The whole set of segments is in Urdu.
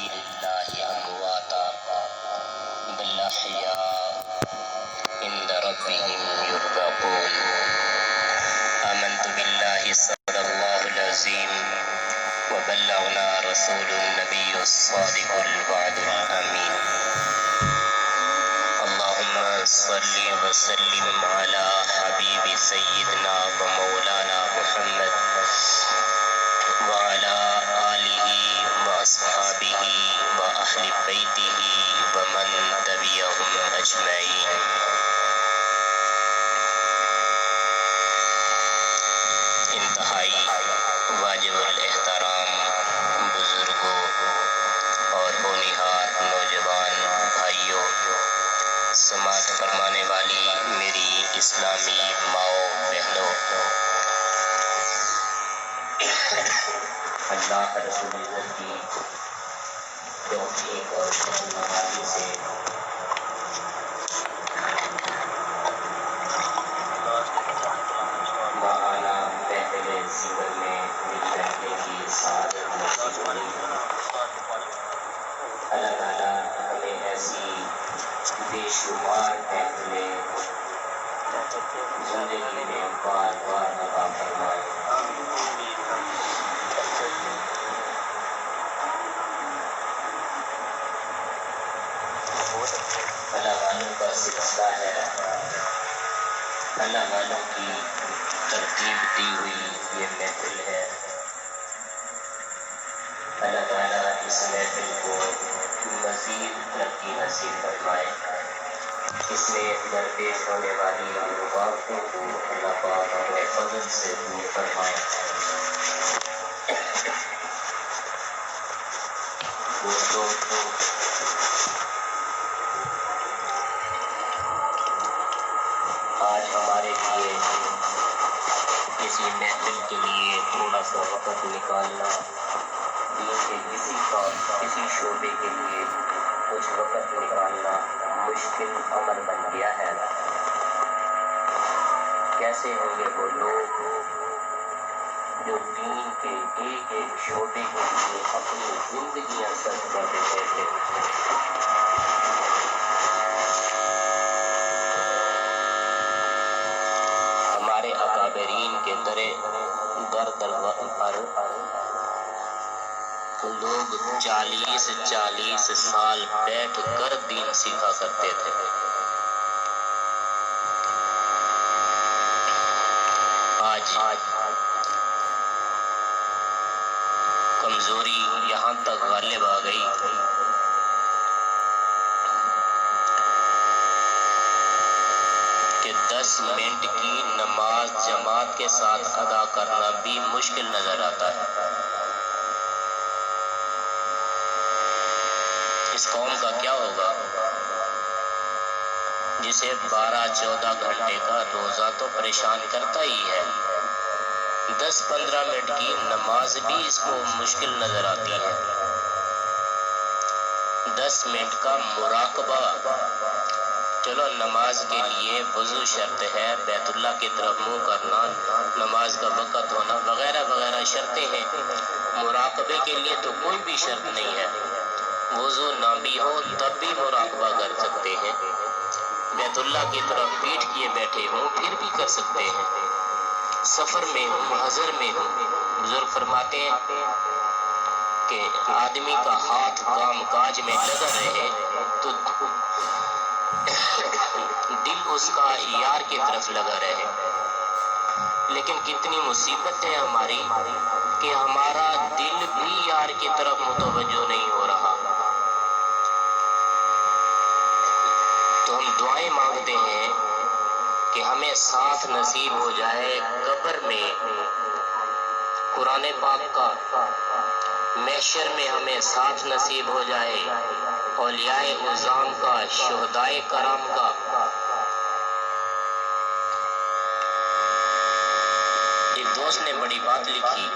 لله أمواتا بل أحياء عند ربهم يرزقون آمنت بالله صدق الله العظيم وبلغنا رسول النبي الصادق الوعد الأمين اللهم صل وسلم على حبيب سيدنا ومولانا محمد وعلى آله وأصحابه وأهل بيته ومن تبعهم أجمعين انتہائی واجب الاحترام بزرگوں اور ہونہار نوجوان بھائیوں، سماعت فرمانے والی میری اسلامی ماؤں بہنوں، اللہ رسول اللہ کی توفیق اور رحمت سے باعلیٰ بہتر ذکر میں ملنے کی سعادت نصیب ہوئی۔ اللہ تعالیٰ ہمیں ایسی بے شمار محفلیں زندگی میں بار بار عطا فرمائے۔ اللہ والوں کا سلسلہ ہے، اللہ والوں کی ترتیب دی ہوئی یہ محفل ہے۔ اللہ تعالیٰ اس محفل کو مزید ترقی نصیب فرمائے، اس میں درپیش ہونے والی رکاوٹوں کو اللہ پاک اپنے فضل سے دور فرمائے۔ دوستوں، آج ہمارے لیے کسی محفل کے لیے تھوڑا سا وقت نکالنا، دین کے کسی شعبے کے لیے کچھ وقت نکالنا مشکل امر بن گیا ہے۔ کیسے ہوں گے وہ لوگ جو دین کے ایک ایک شعبے کے لیے اپنی زندگیاں صرف کر دیتے تھے۔ ہمارے اکابرین کے در پر لوگ 40 سال بیٹھ کر دین سیکھا کرتے تھے۔ آج کمزوری یہاں تک غالب آ گئی کہ 10 منٹ کی نماز جماعت کے ساتھ ادا کرنا بھی مشکل نظر آتا ہے۔ اس قوم کا کیا ہوگا جسے 12-14 گھنٹے کا روزہ تو پریشان کرتا ہی ہے، 10-15 منٹ کی نماز بھی اس کو مشکل نظر آتی ہے۔ 10 منٹ کا مراقبہ، چلو نماز کے لیے وضو شرط ہے، بیت اللہ کی طرف منہ کرنا، نماز کا وقت ہونا وغیرہ وغیرہ شرطیں ہیں۔ مراقبے کے لیے تو کوئی بھی شرط نہیں ہے، وضو نہ بھی ہو تب بھی مراقبہ کر سکتے ہیں، بیت اللہ کی طرف پیٹھ کیے بیٹھے ہوں پھر بھی کر سکتے ہیں، سفر میں ہوں حضر میں ہوں۔ بزرگ فرماتے ہیں کہ آدمی کا ہاتھ کام کاج میں لگا رہے تو دل اس کا یار کی طرف لگا رہے، لیکن کتنی مصیبت ہے ہماری کہ ہمارا دل بھی یار کی طرف متوجہ نہیں ہو رہا۔ تو ہم دعائیں مانگتے ہیں کہ ہمیں ساتھ نصیب ہو جائے قبر میں قرآن پاک کا، محشر میں ہمیں ساتھ نصیب ہو جائے اولیاء اعظام کا، شہدائے کرام کا۔ ایک دوست نے بڑی بات لکھی،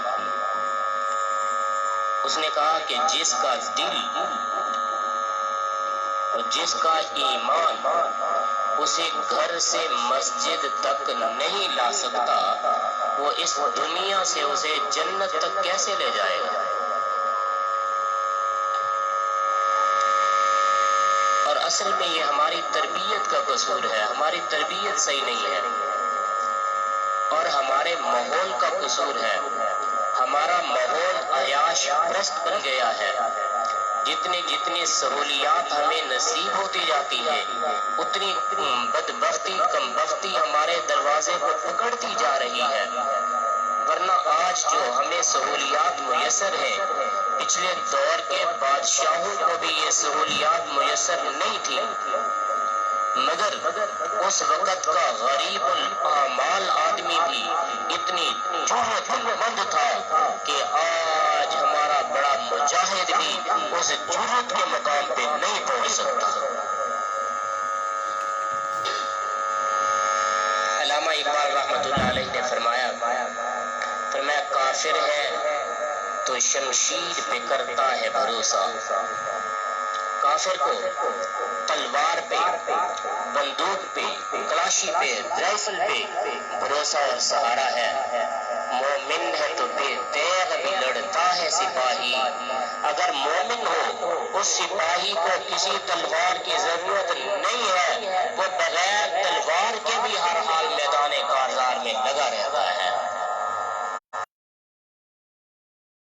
اس نے کہا کہ جس کا دل اور جس کا ایمان اسے گھر سے مسجد تک نہیں لا سکتا، وہ اس دنیا سے اسے جنت تک کیسے لے جائے گا؟ اور اصل میں یہ ہماری تربیت کا قصور ہے، ہماری تربیت صحیح نہیں ہے اور ہمارے ماحول کا قصور ہے۔ ہمارا ماحول عیاش پرست بن گیا ہے۔ جتنی جتنی سہولیات ہمیں نصیب ہوتی جاتی ہے اتنی بدبختی کمبختی ہمارے دروازے کو پکڑتی جا رہی ہے۔ ورنہ آج جو ہمیں سہولیات میسر ہیں، پچھلے دور کے بادشاہوں کو بھی یہ سہولیات میسر نہیں تھی، مگر اس وقت کا غریب الاعمال آدمی بھی اتنی جرأت مند تھا کہ آج ہمارا بڑا مجاہد بھی اس جرأت کے مقام پہ نہیں پہنچ سکتا۔ علامہ اقبال رحمۃ اللہ علیہ نے فرمایا کافر ہے تو شمشیر پہ کرتا ہے بھروسہ۔ کافر کو تلوار پہ، بندوق پہ، کلاشی پہ، رائفل پہ بھروسہ اور سہارا ہے۔ مومن ہے تو بے تیغ بھی لڑتا ہے سپاہی۔ اگر مومن ہو اس سپاہی کو کسی تلوار کی ضرورت نہیں ہے، وہ بغیر تلوار کے بھی ہر حال میدان کارزار میں لگا رہتا ہے۔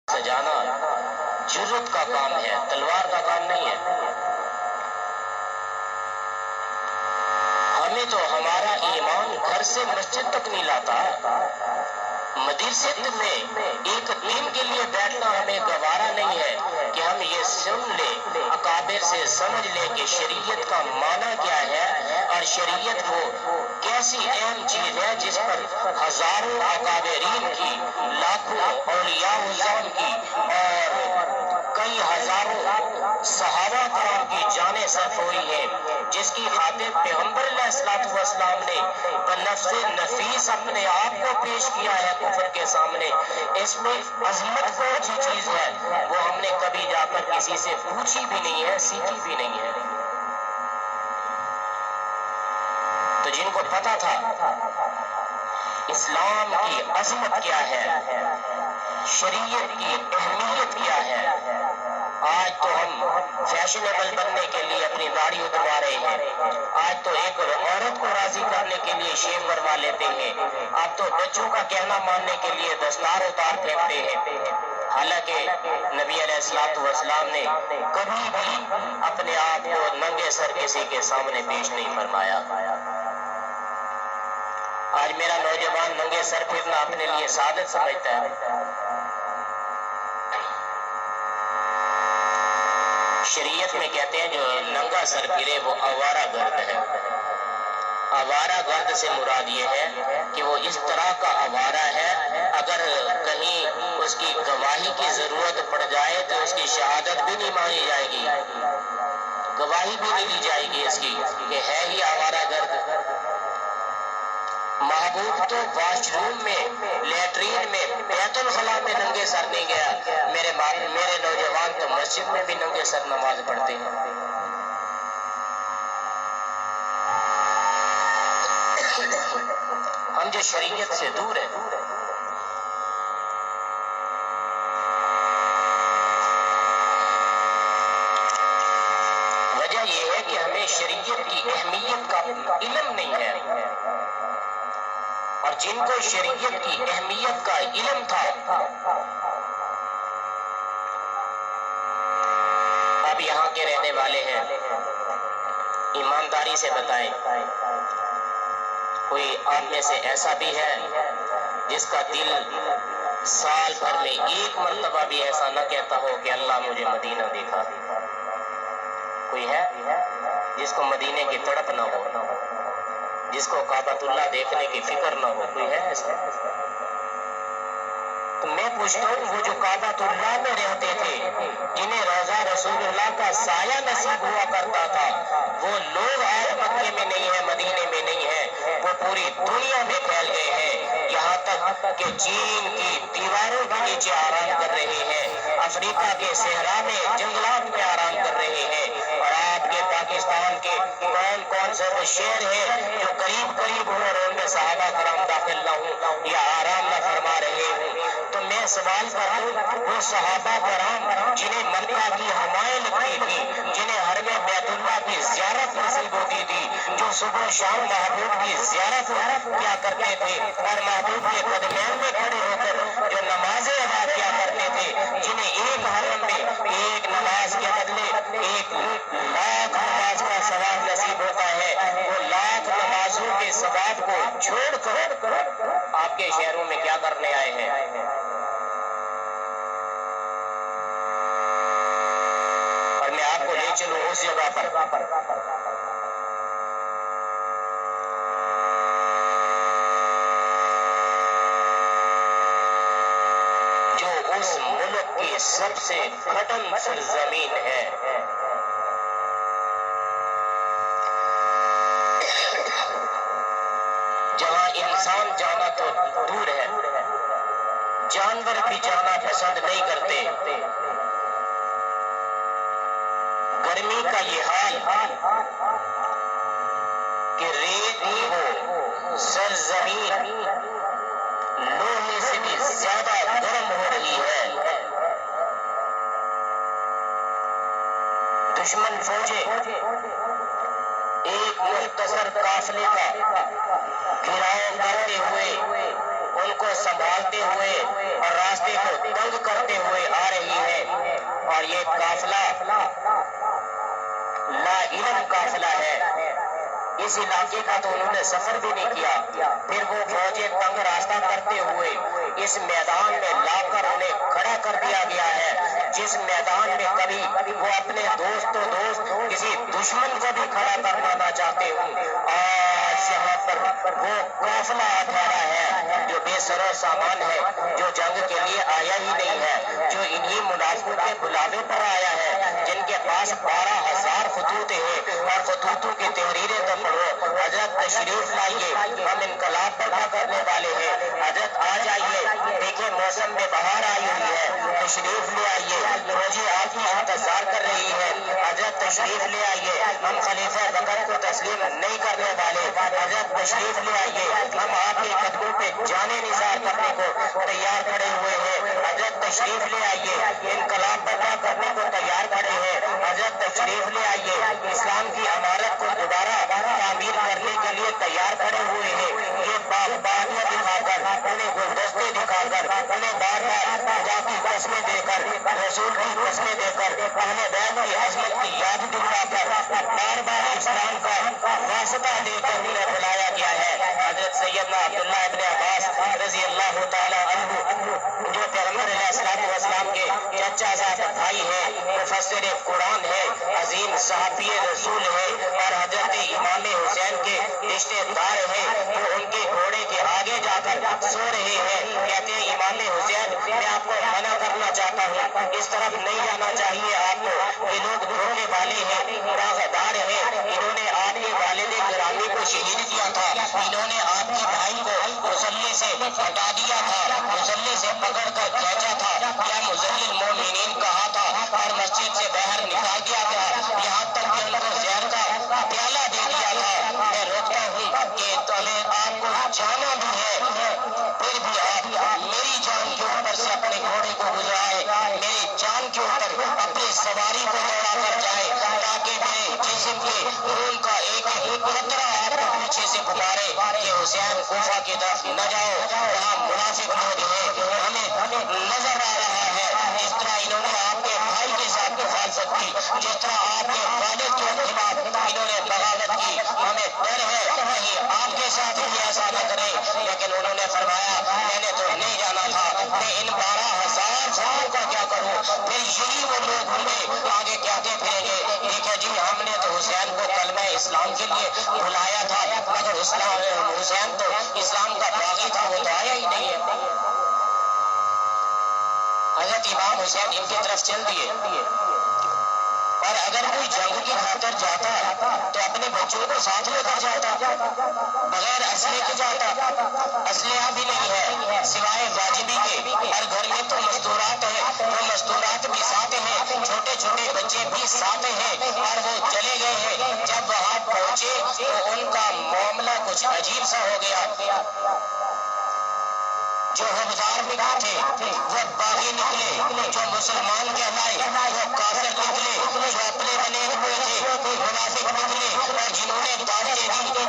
سجانا جرأت کا کام ہے، تلوار کا کام نہیں ہے۔ ہمیں تو ہمارا ایمان گھر سے مسجد تک نہیں لاتا، مدرسے میں ایک دن کے لیے بیٹھنا ہمیں گوارا نہیں ہے کہ ہم یہ سن لیں، اکابر سے سمجھ لیں کہ شریعت کا معنی کیا ہے اور شریعت وہ کیسی اہم چیز ہے جس پر ہزاروں اکابرین کی، لاکھوں اولیاء اعظام کی اور کئی ہزاروں صحابہ کرام کی جانیں صرف ہوئی ہیں، جس کی خاطر پیغمبر علیہ السلام نے بنفس نفیس اپنے آپ کو پیش کیا ہے کفر کے سامنے۔ اس میں عظمت کون سی چیز ہے وہ ہم نے کبھی جا کر کسی سے پوچھی بھی نہیں ہے، سیکھی بھی نہیں ہے۔ تو جن کو پتا تھا اسلام کی عظمت کیا ہے، شریعت کی اہمیت کیا ہے، آج تو ہم فیشنیبل بننے کے لیے اپنی داڑھی اتروا رہے ہیں، آج تو ایک عورت کو راضی کرنے کے لیے شیو کروا لیتے ہیں، اب تو بچوں کا کہنا ماننے کے لیے دستار اتار پھینکتے ہیں، حالانکہ نبی علیہ السلام نے کبھی بھی اپنے آپ کو ننگے سر کسی کے سامنے پیش نہیں فرمایا۔ آج میرا نوجوان ننگے سر پھرنا اپنے لیے سعادت سمجھتا ہے۔ شریعت میں کہتے ہیں جو ننگا سر پھرے وہ آوارہ گرد ہے۔ آوارہ گرد سے مراد یہ ہے کہ وہ اس طرح کا آوارہ ہے، اگر کہیں اس کی گواہی کی ضرورت پڑ جائے تو اس کی شہادت بھی نہیں مانی جائے گی، گواہی بھی نہیں دی جائے گی اس کی کہ ہے ہی آوارہ گرد۔ محبوب تو واش روم میں، لیٹرین میں، بیت الخلا میں ننگے سر نہیں گیا، میرے نوجوان تو مسجد میں بھی ننگے سر نماز پڑھتے ہیں۔ ہم جو شریعت سے دور ہیں، وجہ یہ ہے کہ ہمیں شریعت کی اہمیت کا علم نہیں ہے، اور جن کو شریعت کی اہمیت کا علم تھا اب یہاں کے رہنے والے ہیں، ایمانداری سے بتائیں کوئی آپ میں سے ایسا بھی ہے جس کا دل سال بھر میں ایک مرتبہ بھی ایسا نہ کہتا ہو کہ اللہ مجھے مدینہ دکھا؟ کوئی ہے جس کو مدینے کی تڑپ نہ ہو، جس کو کعبۃ اللہ دیکھنے کی فکر نہ ہو؟ کوئی ہے ایسا؟ تو میں پوچھتا ہوں وہ جو کعبۃ اللہ میں رہتے تھے، جنہیں روضہ رسول اللہ کا سایہ نصیب ہوا کرتا تھا، وہ لوگ آج مکے میں نہیں ہیں، مدینے میں نہیں ہیں، وہ پوری دنیا میں پھیل گئے ہیں، یہاں تک کہ چین کی دیواروں کے نیچے آرام کر رہے ہیں، افریقہ کے صحرا میں جنگلات میں آرام کر رہے ہیں، اور آپ کے پاکستان کے کون کون سے وہ شہر ہیں جو قریب قریب ہوں اور ان میں صحابہ کرام داخل نہ ہوں یا آرام نہ فرما رہے ہوں؟ تو میں سوال کرتا ہوں وہ صحابہ کرام جنہیں مکہ کی ہوائیں لگتی تھی، جنہیں حرم بیت اللہ کی زیادہ صبح شام محبوب کی زیارت کیا کرتے تھے اور محبوب کے قدمین میں کھڑے ہو کر جو نمازیں ادا کیا کرتے تھے، جنہیں ایک حرم میں ایک نماز کے بدلے 1,00,000 نماز کا ثواب نصیب ہوتا ہے، وہ 1,00,000 نمازوں کے ثواب کو چھوڑ کر آپ کے شہروں میں کیا کرنے آئے ہیں؟ اور میں آپ کو لے چلوں اس جگہ پر جو اس ملک کی سب سے کھٹن سرزمین ہے، جہاں انسان جانا تو دور ہے، جانور بھی جانا پسند نہیں کرتے۔ گرمی کا یہ حال کہ ریت ہی ہو، سرزمین لوہے سے بھی زیادہ گرم ہو رہی ہے۔ دشمن فوجیں ایک مختصر قافلے کا گھیراؤ کرتے ہوئے، ان کو سنبھالتے ہوئے اور راستے کو تنگ کرتے ہوئے آ رہی ہے، اور یہ قافلہ لا علم قافلہ ہے۔ اس علاقے کا تو انہوں نے سفر بھی نہیں کیا، پھر وہ فوجیں تنگ راستہ کرتے ہوئے اس میدان میں لا کر انہیں کھڑا کر دیا گیا ہے، جس میدان میں کبھی وہ اپنے دوست کسی دشمن کو بھی کھڑا کرنا نہ چاہتے ہوں، آج یہاں پر وہ قافلہ ٹھہرا ہے جو بے سر و سامان ہے، جو جنگ کے لیے آیا ہی نہیں ہے، جو انہی منافقوں کے بلاوے پر آیا ہے، جن کے پاس 12,000 خطوط ہیں، اور خطوطوں کی تحریریں تو پڑھو۔ حضرت تشریف لائیے، ہم انقلاب برپا کرنے والے ہیں، حضرت آ جائیے، دیکھیں موسم میں بہار آئی ہوئی ہے، تشریف لے آئیے، فوجی آپ کی انتظار کر رہی ہے، حضرت تشریف لے آئیے، ہم خلیفہ بکر کو تسلیم نہیں کرنے والے، حضرت تشریف لے آئیے، ہم آپ کے قدموں پہ جانے نثار کرنے کو تیار کھڑے ہوئے ہیں، حضرت تشریف لے آئیے، انقلاب برپا کرنے کو تیار کھڑے ہیں، حضرت تشریف لے آئیے، اسلام کی عمارت کو دوبارہ تعمیر کرنے کے لیے تیار کھڑے ہوئے ہیں۔ یہ باغبانیاں دکھا کر، انہیں گلدستے دکھا کر، انہیں بار بار خدا کی قسمیں دے کر، رسول کی قسمیں دے کر، اہل بیت کی عظمت کی یاد دلا کر، بار بار اسلام کا واسطہ دے کر انہیں بلایا گیا ہے۔ حضرت سیدنا عبداللہ ابن عباس رضی اللہ تعالیٰ عنہ، جو پیغمبر علیہ السلام کے چچا زاد بھائی ہیں، مفسر قرآن ہے، عظیم صحابی رسول ہے، اور حضرت امام حسین کے رشتے دار ہیں، وہ ان کے گھوڑے کے آگے جا کر سو رہے ہیں، کہتے ہیں امام حسین میں آپ کو منع کرنا چاہتا ہوں، اس طرف نہیں جانا چاہیے آپ کو، یہ لوگ دھوکے والے ہیں، راغدار ہیں، انہوں نے آپ کے والد گرامی کو شہید کیا تھا، انہوں نے آپ کے بھائی کو مسلح سے ہٹا دیا تھا، مسلح سے پکڑ کر کھینچا تھا، یا مذل المومنین کہا تھا، اور مسجد سے باہر نکال دیا تھا، یہاں تک کہ ان کو زہر کا پیالہ دے دیا تھا۔ میں روکتا ہوں کہ تمہیں آپ کو جانا بھی ہے، پھر بھی آپ میری جان کے اوپر سے اپنے گھوڑے کو گزرائے، میری جان کے اوپر اپنی سواری کو دوڑا کر جائے، تاکہ میرے جسم کے خون کا ایک قطرہ آپ کو پیچھے سے پکارے کہ حسین کوفہ کی طرف نہ جاؤ، وہاں منافق لوگ ہیں، ہمیں نظر آ رہا ہے۔ جس طرح انہوں نے آپ کے بھائی کے ساتھ مخالفت کی، جس طرح آپ کے والد کے خلاف انہوں نے بغاوت کی، ہمیں ڈر ہے کہیں آپ کے ساتھ بھی ایسا نہ کرے، لیکن انہوں نے فرمایا میں نے تو نہیں جانا تھا، میں ان 12,000 خطوں کا کیا کروں؟ پھر یہی وہ لوگ ہوں گے آگے کہتے پھریں گے، دیکھو جی ہم نے تو حسین کو کلمہ اسلام کے لیے بلایا تھا، مگر حسین تو اسلام کا باغی تھا، وہ تو آیا ہی نہیں ہے۔ حضرت امام حسین ان کی طرف چل دیے، اور اگر کوئی جنگ کی خاطر جاتا تو اپنے بچوں کو ساتھ لے کر جاتا، بغیر اسلحے کے جاتا، اسلحہ بھی نہیں ہے سوائے واجبی کے، اور گھر میں تو مستورات ہیں، وہ مستورات بھی ساتھ ہیں، چھوٹے چھوٹے بچے بھی ساتھ ہیں، اور وہ چلے گئے ہیں۔ جب وہاں پہنچے تو ان کا معاملہ کچھ عجیب سا ہو گیا، جو حبدار نکلے تھے وہ باغی نکلے، جو مسلمان کہلائے وہ کافر نکلے، جو اپنے بنے ہوئے تھے وہ منافق نکلے، اور جنہوں نے دعوتیں دی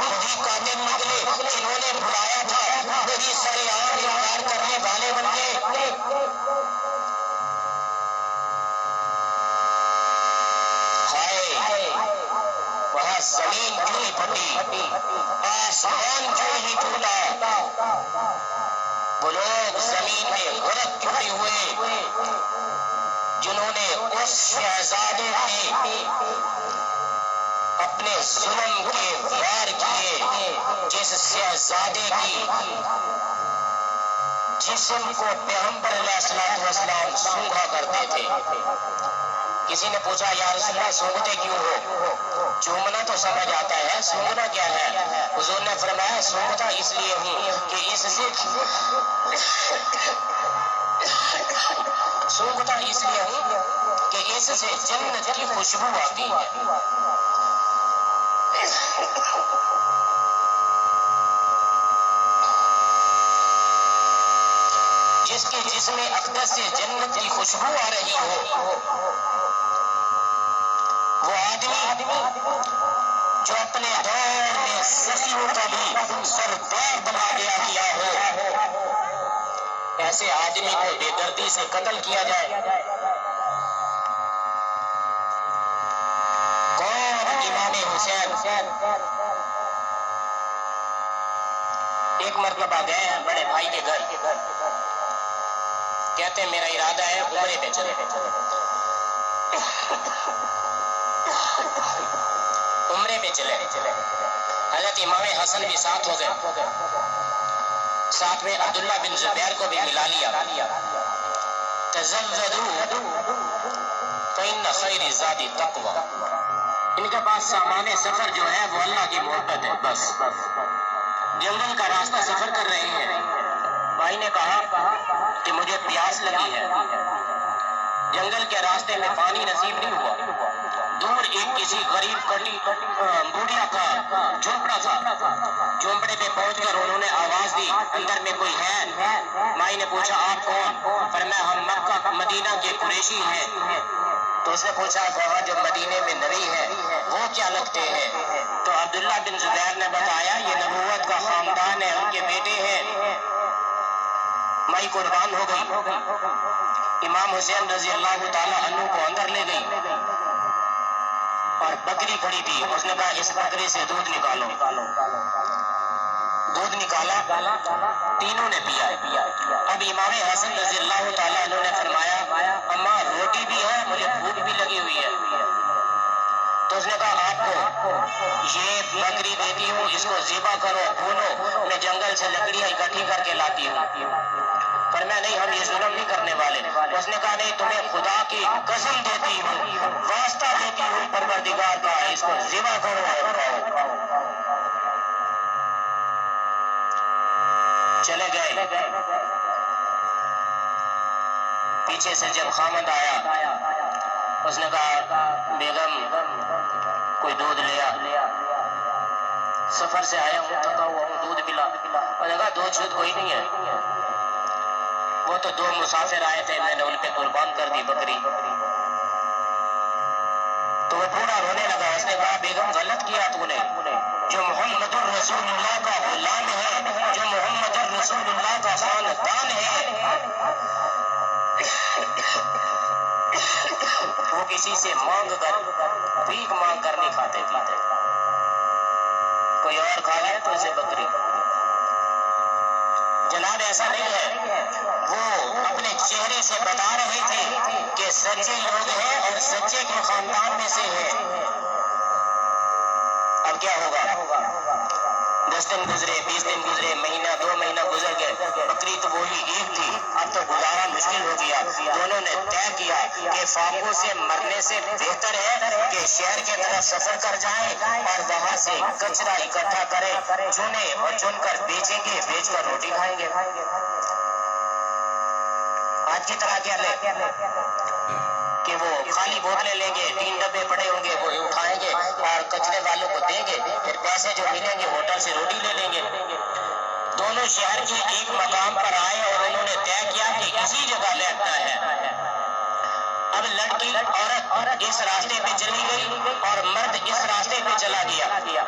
زمین کیوں نہیں پھٹی، آسمان کیوں نہیں ٹوٹا، وہ لوگ زمین میں غرق کیوں نہیں ہوئے جنہوں نے اس شہزادے کے اپنے ظلم کے وار کیے، جس شہزادے کی جسم کو پیغمبر علیہ السلام سونگھا کرتے تھے۔ کسی نے پوچھا یا رسول اللہ سونگھتے کیوں ہو؟ چومنا تو سمجھ آتا ہے، سونگھنا کیا ہے؟ حضور نے فرمایا سونگھتا اس لیے ہوں کہ اس سے سونگھتا اس لیے ہوں کہ اس سے جنت کی خوشبو آتی ہے۔ جس کے جسم اقدس سے جنت کی خوشبو آ رہی ہو، وہ آدمی جو اپنے دور میں سخیوں کا بھی سردار بنا گیا ہو، ایسے آدمی کو بے دردی سے قتل کیا جائے۔ کون؟ امام حسین۔ ایک مرتبہ گئے ہیں بڑے بھائی کے گھر، کہتے ہیں میرا ارادہ ہے عمرے پہ چلے، عمرے پہ چلے۔ حضرت امام حسن بھی ساتھ ہو گئے، ساتھ میں عبداللہ بن زبیر کو بھی ملا لیا۔ تزودوا فإن خیر الزاد التقوی، ان کے پاس سامان سفر جو ہے وہ اللہ کی محبت ہے۔ بس جنگل کا راستہ سفر کر رہے ہیں، بھائی نے کہا کہ مجھے پیاس لگی ہے، جنگل کے راستے میں پانی نصیب نہیں ہوا، دور ایک کسی غریب بوڑھیا کا جھونپڑا تھا، جھونپڑے پہ پہنچ کر انہوں نے آواز دی اندر میں کوئی ہے؟ مائی نے پوچھا آپ کون؟ فرمایا ہم مکہ مدینہ کے قریشی ہیں۔ تو اس نے پوچھا وہاں جو مدینے میں نبی ہے وہ کیا لگتے ہیں؟ تو عبداللہ بن زبیر نے بتایا یہ نبوت کا خاندان ہے، ان کے بیٹے ہیں۔ مائی قربان ہو گئی، امام حسین رضی اللہ تعالی عنہ کو اندر لے گئی اور بکری پڑی تھی، اس نے کہا اس بکری سے دودھ نکالو، دودھ نکالا، تینوں نے پیا۔ اب امام حسن رضی اللہ تعالیٰ عنہ نے فرمایا اماں روٹی بھی ہے، مجھے بھوک بھی لگی ہوئی ہے۔ تو اس نے کہا آپ کو یہ بکری دیتی ہوں، اس کو ذبح کرو، بھونو، میں جنگل سے لکڑیاں اکٹھی کر کے لاتی ہوں۔ پر میں نہیں، ہم یہ ظلم نہیں کرنے والے۔ اس نے کہا نہیں، تمہیں خدا کی قسم دیتی ہوں، واسطہ دیتی ہوں پروردگار کا، اس کو ذبح کرو اور کھاؤ۔ چلے گئے، پیچھے سے جب خامد آیا اس نے کہا بیگم کوئی دودھ لیا، سفر سے آیا ہوں، تھکا ہوا ہوں، دودھ پلا۔ اور نے کہا دودھ شودھ کوئی نہیں ہے، وہ تو دو مسافر آئے تھے، میں نے ان پہ قربان کر دی بکری۔ تو وہ پورا رونے لگا، اس نے کہا بیگم غلط کیا تو نے، جو محمد الرسول اللہ کا غلام ہے، جو محمد الرسول اللہ کا خاندان ہے، وہ کسی سے مانگ کر، بھیک مانگ کر نہیں کھاتے پیتے، کوئی اور کھا لے تو اسے بکری۔ جناب ایسا نہیں ہے، وہ اپنے چہرے سے بتا رہے تھے کہ سچے لوگ ہیں اور سچے کے خاندان میں سے ہیں۔ اب کیا ہوگا؟ 10 دن گزرے، 20 دن گزرے، مہینہ 2 مہینہ گزر گئے، بکری تو وہی ایک تھی، اب تو گزارا مشکل ہو گیا۔ دونوں نے طے کیا کہ فاقوں سے مرنے سے بہتر ہے کہ شہر کے طرف سفر کر جائیں اور وہاں سے کچرا اکٹھا کریں، چنے اور چن کر بیچیں گے، بیچ کر روٹی کھائیں گے۔ آج کی طرح کیا لے کہ وہ خالی بوتلیں لیں گے، 3 ڈبے پڑے ہوں گے، وہ اٹھائیں گے اور کچرے والوں کو دیں گے، پھر پیسے جو ملیں گے ہوٹل سے روٹی لے لیں گے۔ دونوں شہر کے ایک مقام پر آئے اور انہوں نے طے کیا کہ اسی جگہ لیٹنا ہے۔ اب لڑکی عورت اس راستے پہ چلی گئی اور مرد اس راستے پہ چلا گیا۔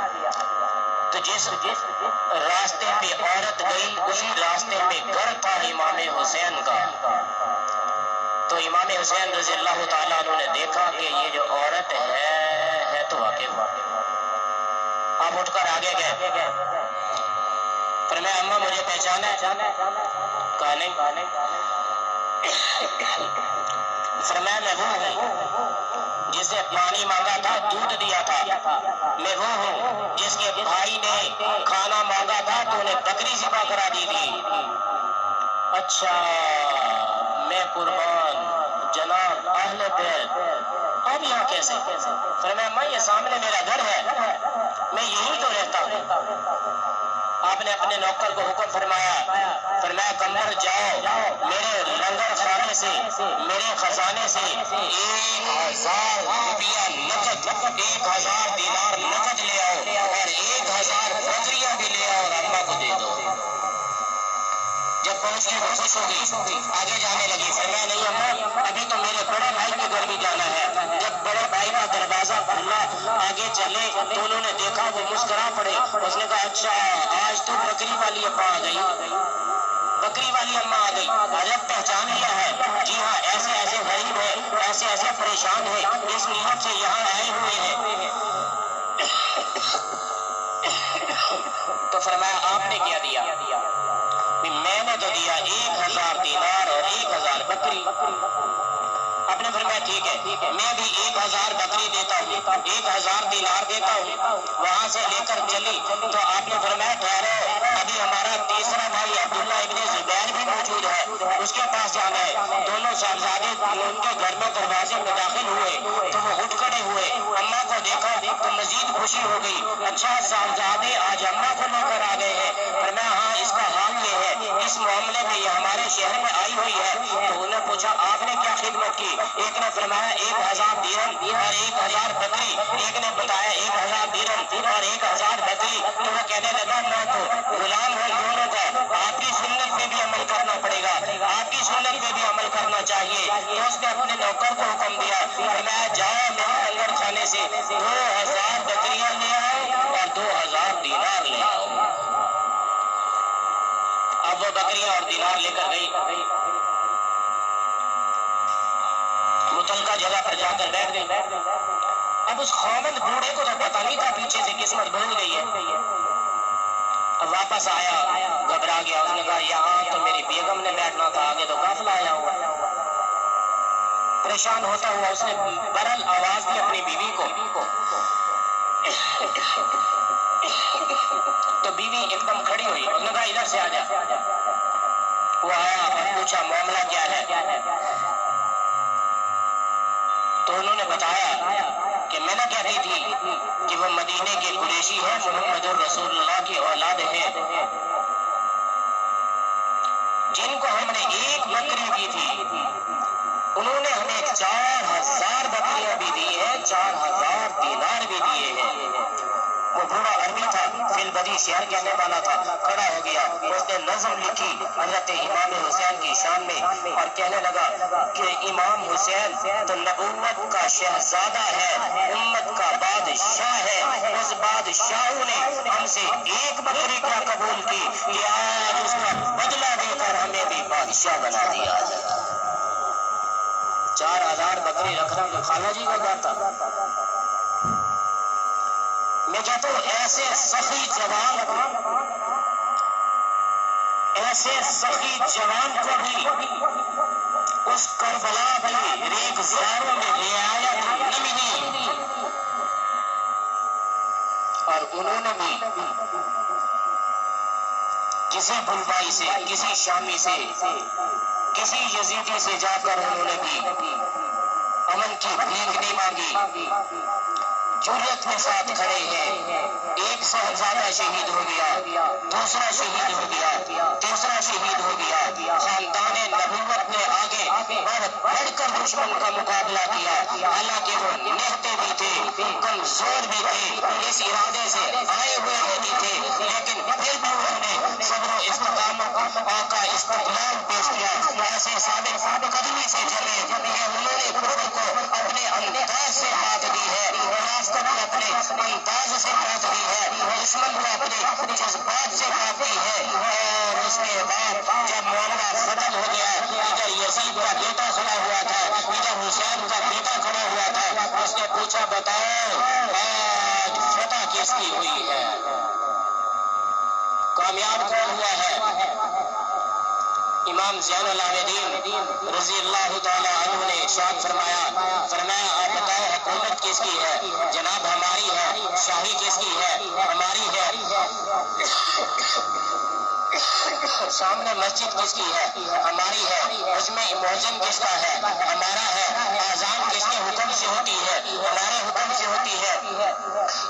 تو جس راستے پہ عورت گئی اسی راستے پہ گھر تھا امام حسین کا۔ تو امام حسین رضی اللہ تعالیٰ عنہ نے دیکھا کہ یہ جو عورت ہے تو واقعی آپ اٹھ کر آگے گئے. فرمایا اماں مجھے پہچانا ہے؟ کہا نہیں. فرمایا میں وہ ہوں جس نے پانی مانگا تھا دودھ دیا تھا. میں وہ ہوں جس کے بھائی نے کھانا مانگا تھا تو انہیں بکری ذبح کرا دی تھی. اچھا میں قربان جناب اہل بیت، اب یہاں کیسے؟ فرمایا میں یہ سامنے میرا گھر ہے، میں یہیں تو رہتا ہوں. آپ نے اپنے نوکر کو حکم فرمایا کمبر جاؤ میرے لنگر خانے سے، میرے خزانے سے 1000 روپیہ نقد، 1000 دینار نقد لے آؤ اور 1000 بکریاں بھی لے آؤ اور اماں کو دے دو. جب پہنچ کے وہ خوش ہوگی، آگے جانے لگی. فرمایا نہیں اماں ابھی تو میرے بڑے بھائی کے گھر بھی جانا ہے. جب بڑے بھائی کا دروازہ کھلا آگے چلے تو انہوں نے دیکھا وہ مسکرا پڑے. اس نے کہا اچھا آج تو بکری والی اماں آ گئی، بکری والی اماں آ گئی. عجب پہچان لیا ہے. جی ہاں ایسے ایسے غریب ہیں، ایسے ایسے پریشان ہیں، اس نیت سے یہاں آئے ہوئے ہیں. تو فرمایا آپ نے کیا دیا؟ میں نے تو دیا 1000 دینار اور 1000 بکری. آپ نے فرمایا ٹھیک ہے میں بھی 1000 بکری دیتا ہوں، 1000 دینار دیتا ہوں. وہاں سے لے کر چلی تو آپ نے فرمایا ٹھہرو ابھی ہمارا تیسرا بھائی عبداللہ ابن زبیر بھی موجود ہے، اس کے پاس جانا ہے. دونوں صاحبزادے ان کے گھر میں دروازے میں داخل ہوئے تو وہ اٹھ کھڑے ہوئے. اماں کو دیکھا تو مزید خوشی ہو گئی. اچھا صاحبزادے آج اماں کو لے کر آ گئے ہیں. فرمایا ہاں اس کا حال یہ ہے، اس معاملے میں یہ ہمارے شہر میں آئی ہوئی ہے. تو انہوں نے پوچھا آپ نے کیا خدمت کی؟ ایک نے فرمایا 1000 درہم اور 1000 بکری. ایک نے بتایا 1000 درہم اور 1000 بکری. تو وہ کہنے لگا میں تو غلام ہوں دونوں کا، آپ کی سنت پہ بھی عمل کرنا پڑے گا، آپ کی سنت پہ بھی عمل کرنا چاہیے. تو اس نے اپنے نوکر کو حکم دیا فرمایا جاؤ میرے لنگر خانے سے 2000 بکریاں لے آؤ اور 2000 دینار لے آؤ. اب وہ بکریاں اور دینار لے کر گئی، متعلقہ جگہ پر جا کر بیٹھ گئی. اب اس خاوند بوڑھے کو تو پتہ نہیں تھا پیچھے سے قسمت بھول گئی ہے. اب واپس آیا گھبرا گیا. اس نے کہا یہاں تو میری بیگم نے بیٹھنا تھا، آگے تو قافلہ آیا ہوا. پریشان ہوتا ہوا اس نے برل آواز دی اپنی بیوی کو. تو بیوی ایک دم کھڑی ہوئی. اس نے کہا ادھر سے آ جا. وہ آیا اور پوچھا معاملہ کیا ہے؟ تو انہوں نے بتایا کہ میں نے کہتی تھی کہ وہ مدینے کے قریشی ہیں، محمد الرسول اللہ کی اولاد ہیں، جن کو ہم نے ایک بکری دی تھی انہوں نے ہمیں 4000 بکریاں بھی دی ہیں، 4000 دینار بھی دیے ہیں. وہ بوڑھا عربی تھا، فی البدی شعر کہنے والا تھا. کھڑا ہو گیا، اس نے نظم لکھی حضرت امام حسین کی شان میں اور کہنے لگا کہ امام حسین تو نبوت کا شہزادہ ہے، امت کا بادشاہ ہے. اس بادشاہوں نے ہم سے ایک بکری کیا قبول کی کہ آج اس کا بدلہ دے کر ہمیں بھی بادشاہ بنا دیا. 4000 بکری رکھنا تو خالہ جی کا گھر تھا. میں کہتا ہوں ایسے سخی جوان کو بھی اس کربلا کی ریگزاروں میں رعایت نہ ملی اور انہوں نے بھی کسی بلوائی سے، کسی شامی سے، کسی یزیدی سے جا کر انہوں نے بھی امن کی بھیک نہیں مانگی. جرأت کے ساتھ کھڑے ہیں. ایک صاحبزادہ شہید ہو گیا، دوسرا شہید ہو گیا، تیسرا شہید ہو گیا. خاندان نبوت نے آگے بڑھ کر دشمن کا مقابلہ کیا. حالانکہ وہ نہتے بھی تھے، کمزور بھی تھے، اس ارادے سے آئے ہوئے بھی تھے، لیکن پھر بھی انہوں نے صبر و استقامت کا استقلال پیش کیا. ایسے ثابت قدمی سے چلے کہ انہوں نے کفر کو اپنے انداز سے مات دی ہے، منافقت کو اپنے انداز سے مات دی ہے، دشمن کو اپنے جذبات سے مات دی ہے. اور اس کے بعد جب معاملہ ختم ہو گیا، ادھر یزید کا بیٹا کھڑا ہوا تھا، ادھر حسین کا بیٹا کھڑا ہوا تھا. اس نے پوچھا بتاؤ آج فتح کی کس کی ہوئی ہے؟ کامیاب کون ہوا ہے؟ امام زین العابدین رضی اللہ تعالی عنہ نے ارشاد فرمایا آپ بتاؤ حکومت کس کی ہے؟ جناب ہماری ہے۔ شاہی کس کی ہے؟ ہماری ہے۔ سامنے مسجد کس کی ہے؟ ہماری ہے۔ اس میں مؤذن کس کا ہے؟ ہمارا ہے۔ اذان کس کے حکم سے ہوتی ہے؟ ہمارے حکم سے ہوتی ہے۔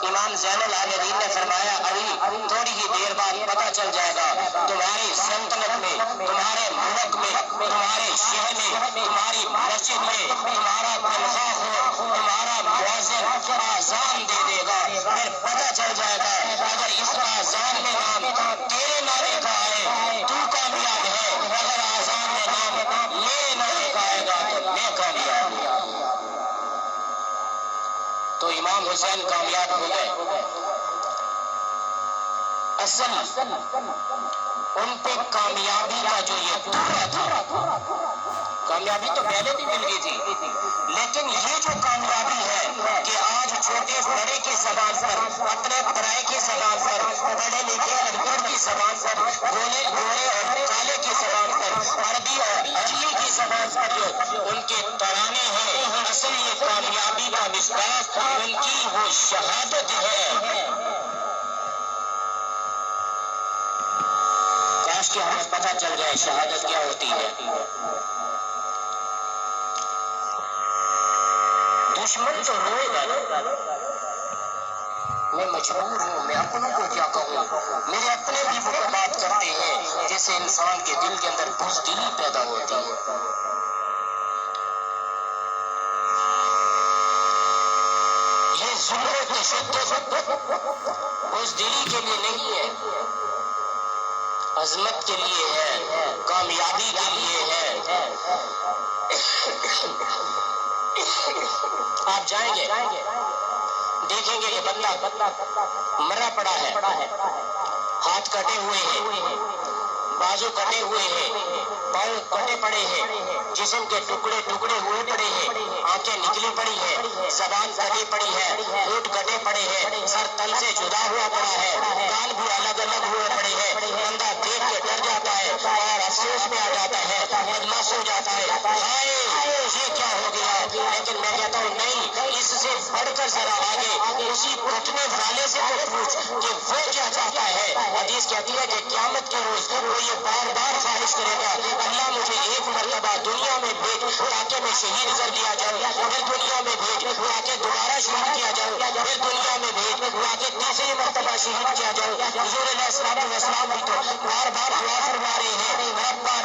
امام زین العابدین نے فرمایا ابھی تھوڑی ہی دیر بعد پتہ چل جائے گا تمہاری سلطنت میں، تمہارے ملک میں، تمہارے شہر میں، تمہاری مسجد میں تمہارا تنخواہ ہو، تمہارا مؤذن اذان دے دے گا، پھر پتہ چل جائے گا اگر اس اذان میں نام تیرے نعرے کا آئے تو کامیاب ہے، اگر اذان میں نام میرے نعرے کا آئے گا تو میں کامیاب ہوں۔ تو امام حسین کامیاب ہو گئے۔ اصل ان پہ کامیابی کا جو یہ دورہ تھا، کامیابی تو پہلے بھی مل گئی تھی، لیکن یہ جو کامیابی ہے کہ آج چھوٹے بڑے کی زبان پر، اپنے پرائے کی زبان پر، پڑھے لکھے ان پڑھ کی زبان پر، گورے اور کالے کی زبان پر، عربی اور اجمی کی زبان پر جو ان کے ترانے ہیں، اصل یہ کامیابی کا مصباح ان کی وہ شہادت ہے۔ کاش کہ ہمیں پتہ چل جائے شہادت کیا ہوتی ہے۔ دشمن تو روئے گا، میں مجبور ہوں، میں اپنوں کو کیا کہوں، میرے اپنے بھی وہ بات کرتے ہیں جیسے انسان کے دل کے اندر بزدلی پیدا ہوتی ہے۔ یہ ظلم تشدد بزدلی کے لیے نہیں ہے، عظمت کے لیے ہے، کامیابی کے لیے ہے۔ آپ جائیں گے دیکھیں گے کہ بندہ مرا پڑا ہے، ہاتھ کٹے ہوئے ہیں، بازو کٹے ہوئے ہیں، پاؤں کٹے پڑے ہیں، جسم کے ٹکڑے ٹکڑے ہوئے پڑے ہیں، آنکھیں نکلی پڑی ہیں، زبان کٹی پڑی ہے، ہونٹ کٹے پڑے ہیں، سر تل سے جدا ہوا پڑا ہے، کان بھی الگ الگ ہوئے پڑے ہیں۔ بندہ دیکھ کے ڈر جاتا ہے اور افسوس میں آ جاتا ہے، بدمعاش ہو جاتا ہے، ہائے یہ کیا ہو گیا۔ لیکن میں کہتا ہوں نہیں، اس سے بڑھ کر ذرا آگے اسی کٹنے والے سے تو پوچھ کہ وہ کیا چاہتا ہے۔ حدیث کہتی ہے کہ قیامت کے روز وہ یہ بار بار خواہش کرے گا اللہ مجھے ایک مرتبہ دنیا میں بھیج تاکہ میں شہید کر دیا جاؤں، پھر دنیا میں بھیج تاکہ دوبارہ شہید کیا جاؤں، پھر دنیا میں بھیج تاکہ تیسری مرتبہ شہید کیا جاؤں۔ حضور علیہ السلام بھی تو بار بار دعا فرما رہے ہیں ربنا اے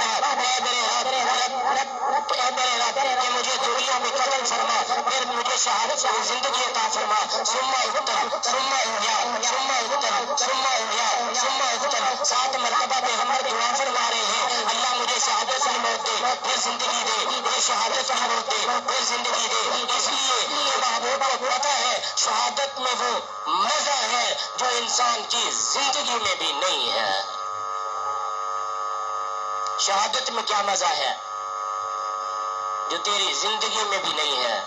میرے رب کہ مجھے دنیا میں قتل فرما، پھر مجھے شہادت کی زندگی عطا فرما، ثم اقتل ثم احیا ثم اقتل ثم احیا ثم اقتل۔ 7 مرتبہ پیغمبر دعا فرما رہے ہیں اللہ مجھے شہادت کی موت دے، پھر زندگی دے، پھر شہادت کی موت دے، پھر زندگی دے۔ اس لیے کہ محبوب کو پتہ ہے شہادت میں وہ مزہ ہے جو انسان کی زندگی میں بھی نہیں ہے۔ شہادت میں کیا مزہ ہے جو تیری زندگی میں بھی نہیں ہے۔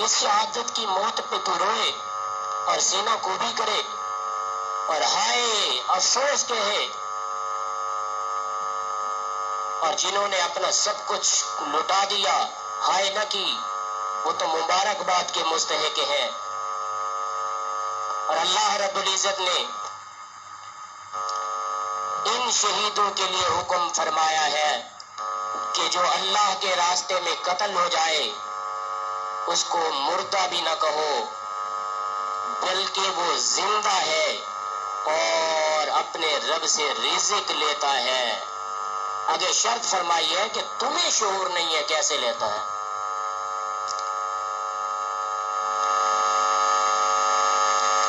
اس شہادت کی موت پہ تو روئے اور سینہ کو بھی کرے اور ہائے افسوس کہے، اور جنہوں نے اپنا سب کچھ لٹا دیا ہائے نہ کی وہ تو مبارکباد کے مستحق ہیں۔ اور اللہ رب العزت نے ان شہیدوں کے لیے حکم فرمایا ہے کہ جو اللہ کے راستے میں قتل ہو جائے اس کو مردہ بھی نہ کہو بلکہ وہ زندہ ہے اور اپنے رب سے رزق لیتا ہے۔ آگے شرط فرمائی ہے کہ تمہیں شعور نہیں ہے کیسے لیتا ہے۔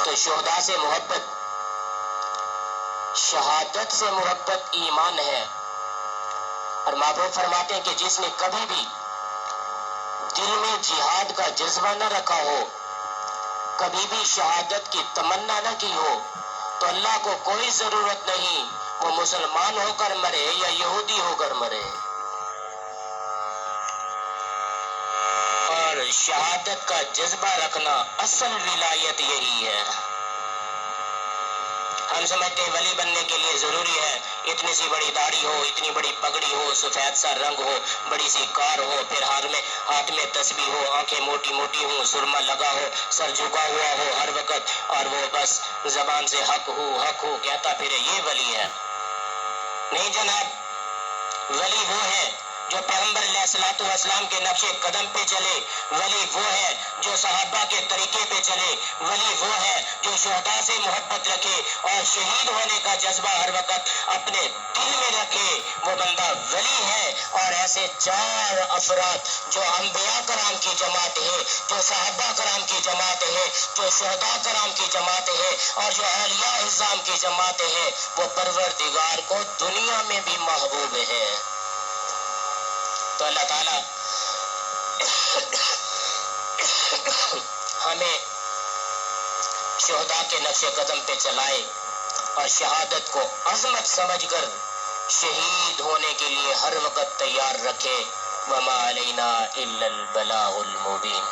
تو شہداء سے محبت، شہادت سے محبت ایمان ہے۔ اور محبوب فرماتے ہیں کہ جس نے کبھی بھی دل میں جہاد کا جذبہ نہ رکھا ہو، کبھی بھی شہادت کی تمنا نہ کی ہو، تو اللہ کو کوئی ضرورت نہیں وہ مسلمان ہو کر مرے یا یہودی ہو کر مرے۔ اور شہادت کا جذبہ رکھنا اصل ولایت یہی ہے۔ ہم سمجھتے ہیں ولی بننے کے لیے ضروری ہے اتنی سی بڑی داڑھی ہو، اتنی بڑی پگڑی ہو، سفید سا رنگ ہو، بڑی سی کار ہو، پھر ہاتھ میں تسبیح ہو، آنکھیں موٹی موٹی ہوں، سرما لگا ہو، سر جھکا ہوا ہو ہر وقت، اور وہ بس زبان سے حق ہو کہتا پھرے، یہ ولی ہے؟ نہیں جناب، ولی وہ ہے جو پیغمبر علیہ الصلوۃ والسلام کے نقش قدم پہ چلے، ولی وہ ہے جو صحابہ کے طریقے پہ چلے، ولی وہ ہے جو شہداء سے محبت رکھے اور شہید ہونے کا جذبہ ہر وقت اپنے دل میں رکھے، وہ بندہ ولی ہے۔ اور ایسے 4 افراد جو انبیاء کرام کی جماعت ہے، جو صحابہ کرام کی جماعت ہے، جو شہداء کرام کی جماعت ہے، اور جو اولیاء اعظام کی جماعت ہے، وہ پروردگار کو دنیا میں بھی محبوب ہے۔ تو اللہ تعالیٰ ہمیں شہداء کے نقش قدم پہ چلائے اور شہادت کو عظمت سمجھ کر شہید ہونے کے لیے ہر وقت تیار رکھے۔ وما علینا الا البلاغ المبین۔